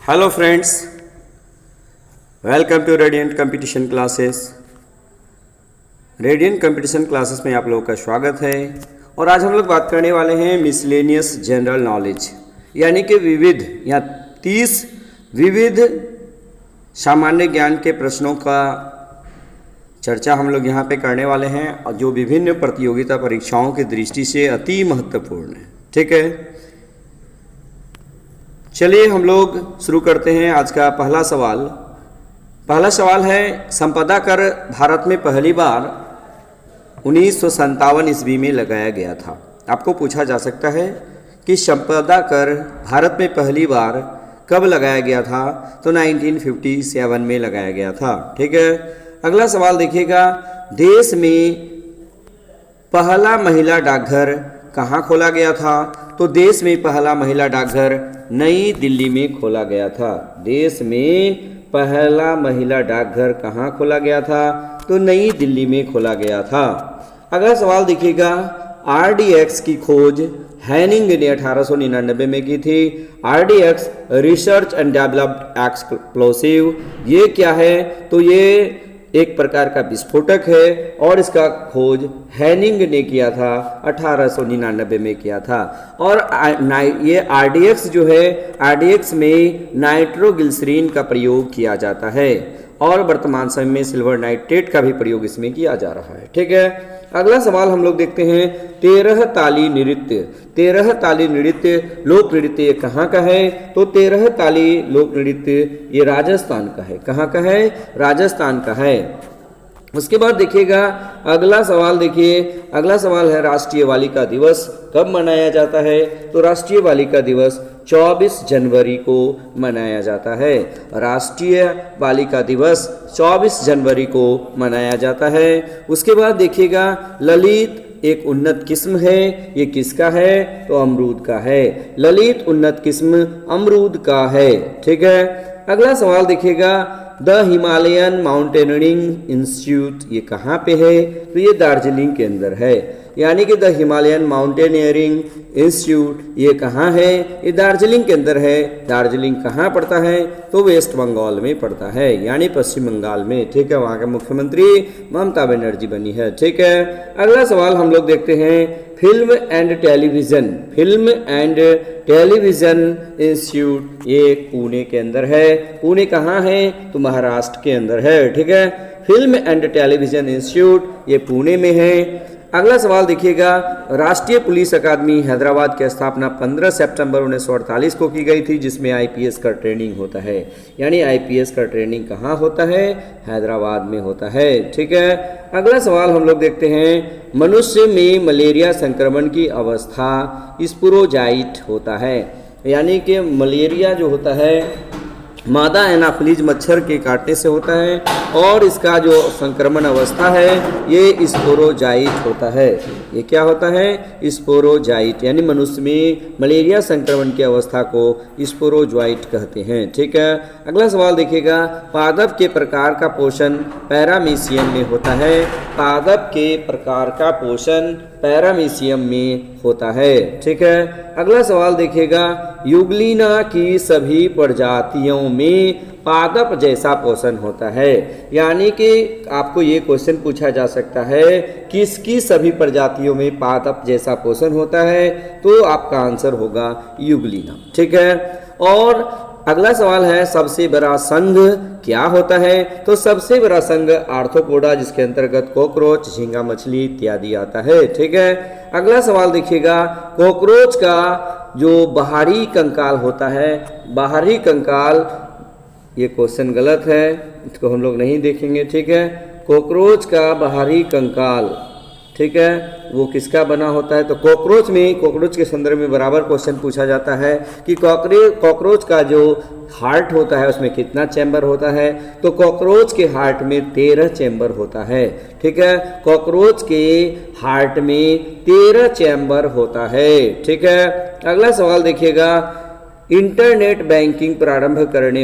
Hello friends, welcome to radiant competition classes. Radiant competition classes में आप लोगों का स्वागत है। और आज हम लोग बात करने वाले हैं मिसलेनियस जनरल नॉलेज, यानी कि विविध या 30 विविध सामान्य ज्ञान के प्रश्नों का चर्चा हम लोग यहाँ पे करने वाले हैं, और जो विभिन्न प्रतियोगिता परीक्षाओं की दृष्टि से अति महत्वपूर्ण है। ठीक है, चलिए हम लोग शुरू करते हैं। आज का पहला सवाल है, संपदा कर भारत में पहली बार 1957 ईस्वी में लगाया गया था। आपको पूछा जा सकता है कि संपदा कर भारत में पहली बार कब लगाया गया था, तो 1957 में लगाया गया था। ठीक है, अगला सवाल देखिएगा, देश में पहला महिला डाकघर कहाँ खोला गया था, तो देश में पहला महिला डाकघर नई दिल्ली में खोला गया था। देश में पहला महिला डाकघर कहाँ खोला गया था, तो नई दिल्ली में खोला गया था। अगला सवाल देखिएगा, आरडीएक्स की खोज हैनिंग ने 1899 में की थी। RDX research and developed explosive, ये क्या है, तो ये एक प्रकार का विस्फोटक है और इसका खोज हैनिंग ने किया था, 1899 में किया था। और ये आरडीएक्स जो है, आरडीएक्स में नाइट्रोग्लिसरीन का प्रयोग किया जाता है और वर्तमान समय में सिल्वर नाइट्रेट का भी प्रयोग इसमें किया जा रहा है। ठीक है, अगला सवाल हम लोग देखते हैं, 13 ताली नृत्य। 13 ताली नृत्य लोक नृत्य कहाँ का है, तो 13 ताली लोक नृत्य ये राजस्थान का है। कहाँ का है, राजस्थान का है। उसके बाद देखिएगा अगला सवाल, देखिए अगला सवाल है, राष्ट्रीय बालिका दिवस कब मनाया जाता है, तो राष्ट्रीय बालिका दिवस 24 जनवरी को मनाया जाता है। राष्ट्रीय बालिका दिवस 24 जनवरी को मनाया जाता है। उसके बाद देखिएगा, ललित एक उन्नत किस्म है, ये किसका है, तो अमरूद का है। ललित उन्नत किस्म अमरूद का है। ठीक है, अगला सवाल देखिएगा, द हिमालयन माउंटेनियरिंग इंस्टीट्यूट ये कहाँ पे है, तो ये दार्जिलिंग के अंदर है। यानी कि द हिमालयन माउंटेनियरिंग इंस्टीट्यूट ये कहाँ है, ये दार्जिलिंग के अंदर है। दार्जिलिंग कहाँ पड़ता है, तो वेस्ट बंगाल में पड़ता है, यानी पश्चिम बंगाल में। ठीक है, वहाँ के मुख्यमंत्री ममता बनर्जी बनी है। ठीक है, अगला सवाल हम लोग देखते हैं, फिल्म एंड टेलीविज़न इंस्टीट्यूट ये पुणे के अंदर है। पुणे कहाँ है, तो महाराष्ट्र के अंदर है। ठीक है, फिल्म एंड टेलीविज़न इंस्टीट्यूट ये पुणे में है। अगला सवाल देखिएगा, राष्ट्रीय पुलिस अकादमी हैदराबाद की स्थापना 15 सितंबर 1948 को की गई थी, जिसमें आईपीएस का ट्रेनिंग होता है। यानी आईपीएस का ट्रेनिंग कहाँ होता है, हैदराबाद में होता है। ठीक है, अगला सवाल हम लोग देखते हैं, मनुष्य में मलेरिया संक्रमण की अवस्था स्पोरोजाइट होता है। यानी कि मलेरिया जो होता है मादा एनाफिलीज मच्छर के काटने से होता है, और इसका जो संक्रमण अवस्था है ये स्पोरोजाइट होता है। ये क्या होता है, स्पोरोजाइट, यानी मनुष्य में मलेरिया संक्रमण की अवस्था को स्पोरोजाइट कहते हैं। ठीक है, अगला सवाल देखिएगा, पादप के प्रकार का पोषण पैरामीशियम में होता है। पादप के प्रकार का पोषण पैरामीशियम में होता है। ठीक है, अगला सवाल देखिएगा, युगलिना की सभी प्रजातियों में पादप जैसा पोषण होता है। यानी कि आपको ये क्वेश्चन पूछा जा सकता है, किसकी सभी प्रजातियों में पादप जैसा पोषण होता है, तो आपका आंसर होगा युगलिना। ठीक है, और अगला सवाल है, सबसे बड़ा संघ क्या होता है, तो सबसे बड़ा संघ आर्थ्रोपोडा, जिसके अंतर्गत कॉकरोच, झींगा मछली इत्यादि आता है। ठीक है, अगला सवाल देखिएगा, कॉकरोच का जो बाहरी कंकाल होता है, बाहरी कंकाल, ये क्वेश्चन गलत है, इसको हम लोग नहीं देखेंगे। ठीक है, कॉकरोच का बाहरी कंकाल, ठीक है, वो किसका बना होता है, तो कॉकरोच के संदर्भ में बराबर क्वेश्चन पूछा जाता है कि कॉकरोच का जो हार्ट होता है उसमें कितना चैम्बर होता है, तो कॉकरोच के हार्ट में 13 चैम्बर होता है। ठीक है, कॉकरोच के हार्ट में 13 चैम्बर होता है। ठीक है, अगला सवाल देखिएगा, इंटरनेट बैंकिंग प्रारंभ करने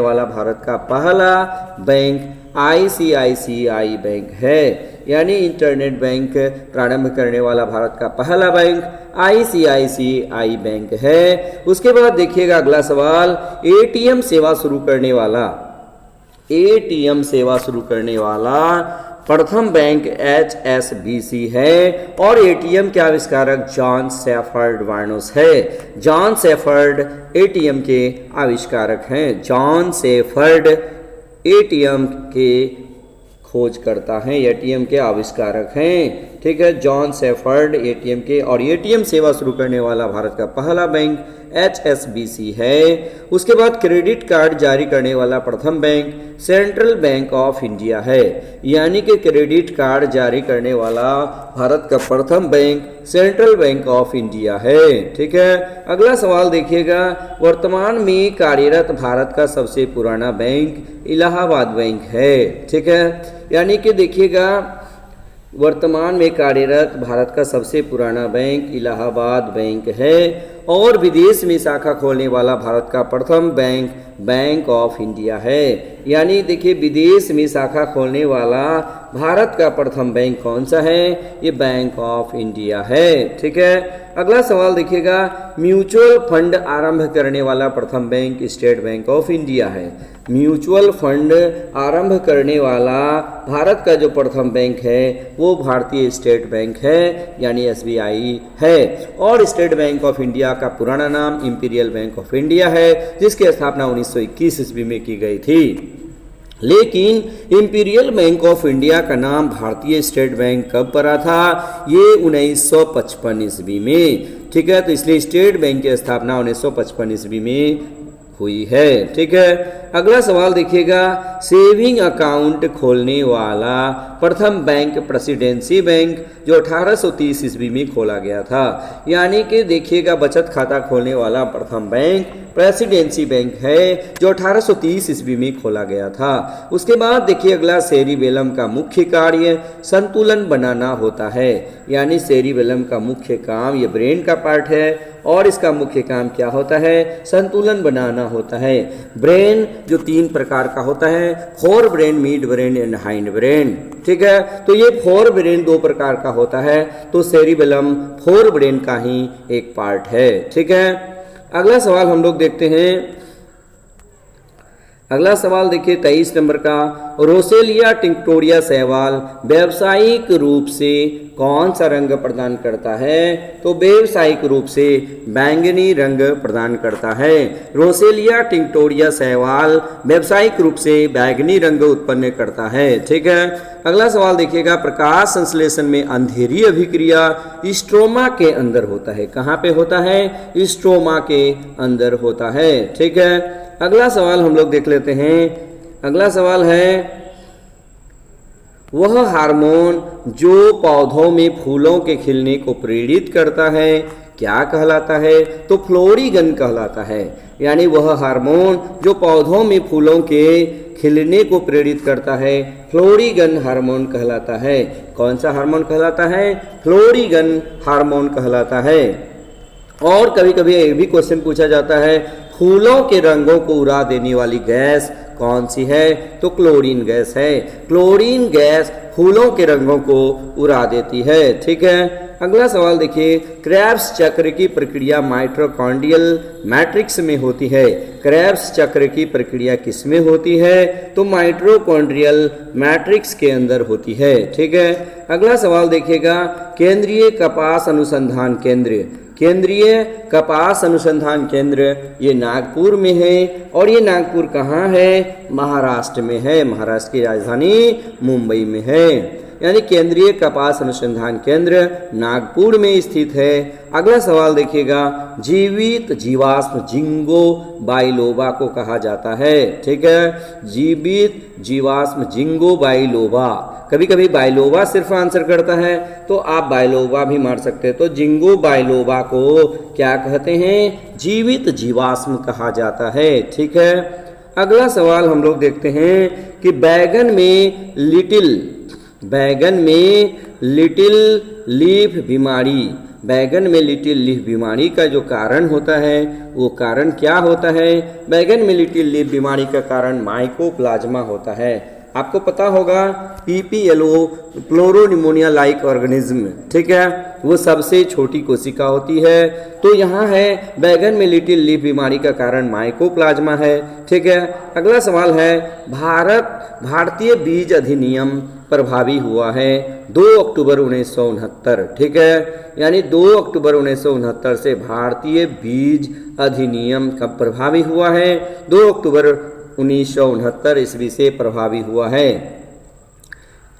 वाला भारत का पहला बैंक आईसीआईसीआई बैंक है। यानी इंटरनेट बैंक प्रारंभ करने वाला भारत का पहला बैंक ICICI बैंक है। उसके बाद देखिएगा अगला सवाल, एटीएम सेवा शुरू करने वाला प्रथम बैंक HSBC है और एटीएम के आविष्कारक जॉन सेफर्ड वार्नोस है। जॉन सेफर्ड एटीएम के आविष्कारक हैं। जॉन सेफर्ड एटीएम के खोज करता है, एटीएम के आविष्कारक हैं। ठीक है, जॉन सेफर्ड एटीएम के, और एटीएम सेवा शुरू करने वाला भारत का पहला बैंक HSBC है। उसके बाद क्रेडिट कार्ड जारी करने वाला प्रथम bank central bank of India है, यानी कि क्रेडिट कार्ड जारी करने वाला भारत का प्रथम bank central bank of India है। ठीक है, अगला सवाल देखिएगा, वर्तमान में कार्यरत भारत का सबसे पुराना बैंक इलाहाबाद बैंक है। ठीक है, यानी कि देखिएगा वर्तमान में कार्यरत भारत का सबसे पुराना बैंक इलाहाबाद बैंक है और विदेश में शाखा खोलने वाला भारत का प्रथम बैंक बैंक ऑफ इंडिया है। यानी देखिए विदेश में शाखा खोलने वाला भारत का प्रथम बैंक कौन सा है? ये बैंक ऑफ इंडिया है। ठीक है, अगला सवाल देखिएगा, म्यूचुअल फंड आरंभ करने वाला प्रथम bank state bank of India है। म्यूचुअल फंड आरंभ करने वाला भारत का जो प्रथम बैंक है वो भारतीय स्टेट बैंक है, यानी SBI है। और स्टेट बैंक ऑफ इंडिया का पुराना नाम इंपीरियल बैंक ऑफ इंडिया है, जिसकी स्थापना 1921 ईस्वी में की गई थी। लेकिन इंपीरियल बैंक ऑफ इंडिया का नाम भारतीय स्टेट बैंक कब पड़ा था? ये 1955 ईस्वी में। ठीक है, तो इसलिए स्टेट बैंक की स्थापना 1955 ईस्वी में हुई है। ठीक है, अगला सवाल देखिएगा, सेविंग अकाउंट खोलने वाला प्रथम बैंक प्रेसिडेंसी बैंक जो 1830 ईस्वी में खोला गया था। यानी कि देखिएगा बचत खाता खोलने वाला प्रथम बैंक प्रेसिडेंसी बैंक है जो 1830 ईस्वी में खोला गया था। उसके बाद देखिए अगला, सेरिबेलम का मुख्य कार्य संतुलन बनाना होता है। यानी सेरिबेलम का मुख्य काम, ये ब्रेन का पार्ट है और इसका मुख्य काम क्या होता है? संतुलन बनाना होता है। ब्रेन जो 3 प्रकार का होता है, fore brain, mid brain and hind brain. ठीक है, तो ये फोर ब्रेन 2 प्रकार का होता है, तो सेरिबेलम फोर ब्रेन का ही एक पार्ट है। ठीक है, अगला सवाल हम लोग देखते हैं। अगला सवाल देखिए 23 नंबर का, रोसेलिया टिंक्टोरिया शैवाल व्यावसायिक रूप से कौन सा रंग प्रदान करता है? तो व्यावसायिक रूप से बैंगनी रंग प्रदान करता है। रोसेलिया टिंक्टोरिया शैवाल व्यावसायिक रूप से बैंगनी रंग उत्पन्न करता है। ठीक है, अगला सवाल देखिएगा, प्रकाश संश्लेषण में अंधेरी अभिक्रिया स्ट्रोमा के अंदर होता है। कहाँ पे होता है? स्ट्रोमा के अंदर होता है। ठीक है, अगला सवाल हम लोग देख लेते हैं। अगला सवाल है, वह हार्मोन जो पौधों में फूलों के खिलने को प्रेरित करता है क्या कहलाता है? तो फ्लोरिगन कहलाता है। यानी वह हार्मोन जो पौधों में फूलों के खिलने को प्रेरित करता है फ्लोरिगन हार्मोन कहलाता है। कौन सा हार्मोन कहलाता है? फ्लोरिगन हार्मोन कहलाता है। और कभी कभी ये भी क्वेश्चन पूछा जाता है, फूलों के रंगों को उड़ा देने वाली गैस कौन सी है? तो क्लोरीन गैस है। क्लोरीन गैस फूलों के रंगों को उड़ा देती है। ठीक है, अगला सवाल देखिए, क्रेब्स चक्र की प्रक्रिया माइटोकॉन्ड्रियल मैट्रिक्स में होती है। क्रेब्स चक्र की प्रक्रिया किस में होती है? तो माइटोकॉन्ड्रियल मैट्रिक्स के अंदर होती है। ठीक है, अगला सवाल देखिएगा, केंद्रीय कपास अनुसंधान केंद्र, केंद्रीय कपास अनुसंधान केंद्र ये नागपुर में है। और ये नागपुर कहाँ है? महाराष्ट्र में है। महाराष्ट्र की राजधानी मुंबई में है। यानी केंद्रीय कपास अनुसंधान केंद्र नागपुर में स्थित है। अगला सवाल देखिएगा, जीवित जीवाश्म जिंगो बाइलोबा को कहा जाता है। ठीक है, जीवित जीवाश्म जिंगो बाइलोबा। कभी कभी बाइलोबा सिर्फ आंसर करता है तो आप बाइलोबा भी मार सकते हैं। तो जिंगो बाइलोबा को क्या कहते हैं? जीवित जीवाश्म कहा जाता है। ठीक है, अगला सवाल हम लोग देखते हैं कि बैगन में लिटिल लीफ बीमारी, बैगन में लिटिल लीफ बीमारी का जो कारण होता है वो कारण क्या होता है? बैगन में लिटिल लीफ बीमारी का कारण माइकोप्लाज्मा होता है। आपको पता होगा PPLO प्लोरोनिमोनिया लाइक ऑर्गेनिज्म, ठीक है, वो सबसे छोटी कोशिका होती है। तो यहाँ है बैगन में लिटिल लीफ बीमारी का कारण माइकोप्लाज्मा है, ठीक है। अगला सवाल है भारतीय बीज अधिनियम प्रभावी हुआ है 2 अक्टूबर 1969, ठीक है, यानी 2 अक्टूबर 1969 से भारतीय बीज अधिनियम कब प्रभावी हुआ है? 2 अक्टूबर 1969 ईस्वी से प्रभावी हुआ है।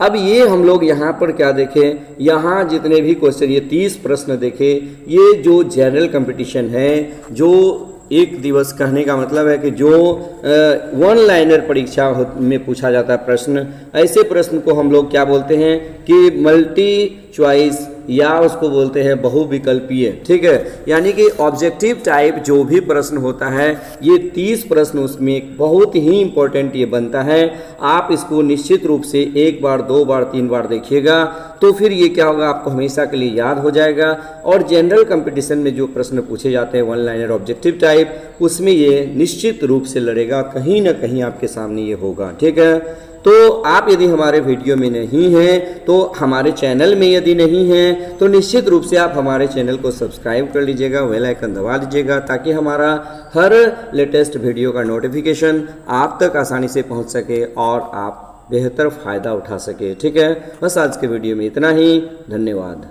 अब ये हम लोग यहाँ पर क्या देखें, यहाँ जितने भी क्वेश्चन, ये 30 प्रश्न देखें, ये जो जनरल कंपटीशन है, जो एक दिवस कहने का मतलब है कि जो वन लाइनर परीक्षा में पूछा जाता है प्रश्न, ऐसे प्रश्न को हम लोग क्या बोलते हैं कि मल्टी चॉइस या उसको बोलते हैं बहुविकल्पीय, ठीक है। यानी कि ऑब्जेक्टिव टाइप जो भी प्रश्न होता है, ये 30 प्रश्न उसमें एक बहुत ही इंपॉर्टेंट ये बनता है। आप इसको निश्चित रूप से 1 बार 2 बार 3 बार देखिएगा, तो फिर ये क्या होगा, आपको हमेशा के लिए याद हो जाएगा। और जनरल कंपटीशन में जो प्रश्न पूछे जाते हैं वन लाइनर ऑब्जेक्टिव टाइप, उसमें ये निश्चित रूप से लड़ेगा, कहीं ना कहीं आपके सामने ये होगा, ठीक है। तो आप यदि हमारे वीडियो में नहीं हैं, तो हमारे चैनल में यदि नहीं हैं, तो निश्चित रूप से आप हमारे चैनल को सब्सक्राइब कर लीजिएगा, बेल आइकन दबा लीजिएगा, ताकि हमारा हर लेटेस्ट वीडियो का नोटिफिकेशन आप तक आसानी से पहुंच सके और आप बेहतर फ़ायदा उठा सके, ठीक है। बस आज के वीडियो में इतना ही, धन्यवाद।